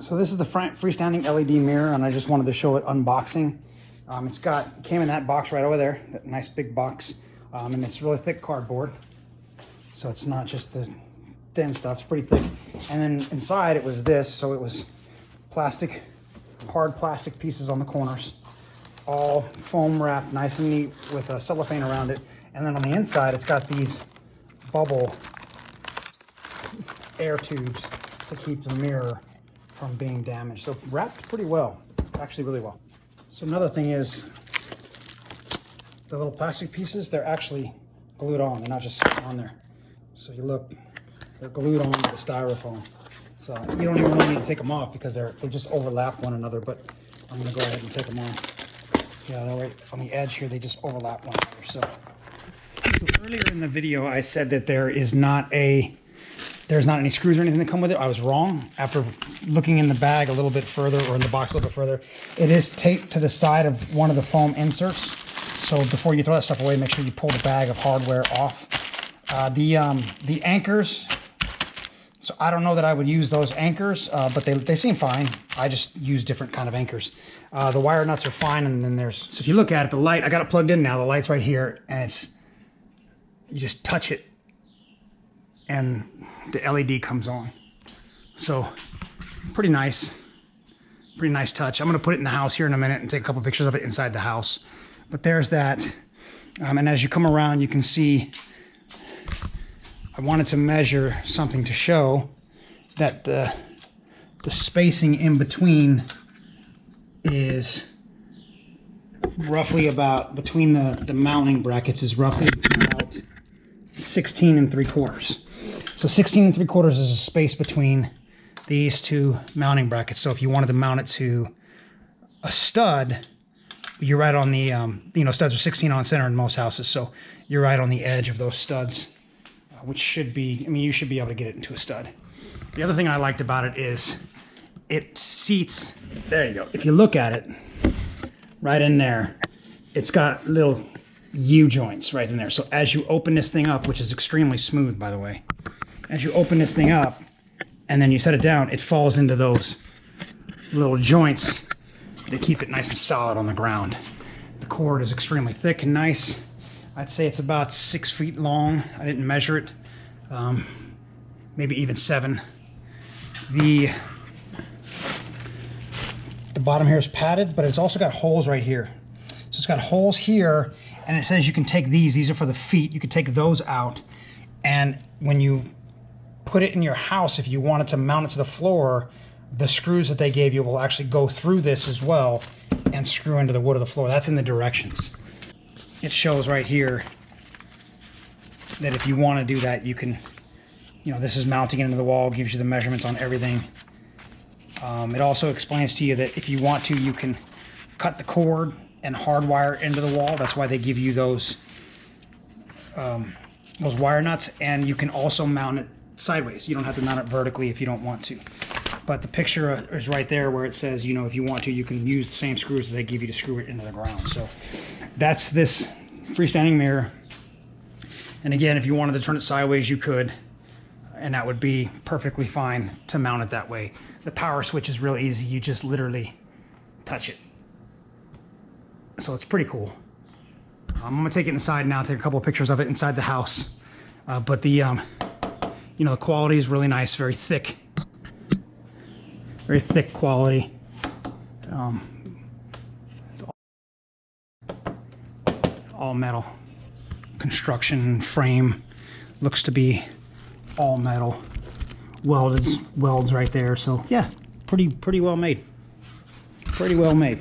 So this is the freestanding LED mirror, and I just wanted to show it unboxing. Came in that box right over there, that nice big box, and it's really thick cardboard. So it's not just the thin stuff, it's pretty thick. And then inside it was this, so it was plastic, hard plastic pieces on the corners, all foam wrapped nice and neat with a cellophane around it. And then on the inside, it's got these bubble air tubes to keep the mirror from being damaged. So wrapped pretty well, actually really well. So another thing is the little plastic pieces, they're actually glued on. They're not just on there. So you look, they're glued on to the styrofoam. So you don't even really need to take them off because they just overlap one another, but I'm gonna go ahead and take them off. See how they're right on the edge here, they just overlap one another. So earlier in the video, I said that there's not any screws or anything that come with it. I was wrong. After looking in the bag a little bit further, or in the box a little bit further, it is taped to the side of one of the foam inserts. So before you throw that stuff away, make sure you pull the bag of hardware off. The anchors, so I don't know that I would use those anchors, but they seem fine. I just use different kind of anchors. The wire nuts are fine, and then so if you look at it, the light, I got it plugged in now, the light's right here, and you just touch it, and the LED comes on. So pretty nice touch. I'm gonna put it in the house here in a minute and take a couple pictures of it inside the house. But there's that. And as you come around, you can see, I wanted to measure something to show that the spacing in between is roughly about, between the mounting brackets is roughly about 16 3/4. So 16 3/4 is a space between these two mounting brackets. So if you wanted to mount it to a stud, you're right on the, studs are 16 on center in most houses. So you're right on the edge of those studs, which should be, you should be able to get it into a stud. The other thing I liked about it is it seats, there you go. If you look at it, right in there, it's got little U-joints right in there. So as you open this thing up, which is extremely smooth, by the way, as you open this thing up and then you set it down, it falls into those little joints to keep it nice and solid on the ground. The cord is extremely thick and nice. I'd say it's about 6 feet long. I didn't measure it. Maybe even 7. The bottom here is padded, but it's also got holes right here. So it's got holes here, and it says you can take these are for the feet, you can take those out, and when you put it in your house, if you wanted to mount it to the floor, the screws that they gave you will actually go through this as well and screw into the wood of the floor. That's in the directions. It shows right here that if you want to do that, you can, this is mounting it into the wall, gives you the measurements on everything. It also explains to you that if you want to, you can cut the cord and hardwire into the wall. That's why they give you those wire nuts, and you can also mount it sideways. You don't have to mount it vertically if you don't want to. But the picture is right there where it says, if you want to, you can use the same screws that they give you to screw it into the ground. So that's this freestanding mirror. And again, if you wanted to turn it sideways, you could, and that would be perfectly fine to mount it that way. The power switch is real easy. You just literally touch it. So it's pretty cool. I'm gonna take it inside now, take a couple of pictures of it inside the house. But the, the quality is really nice, very thick quality. It's all metal. Construction frame looks to be all metal. Welds right there. So yeah, pretty well made. Pretty well made.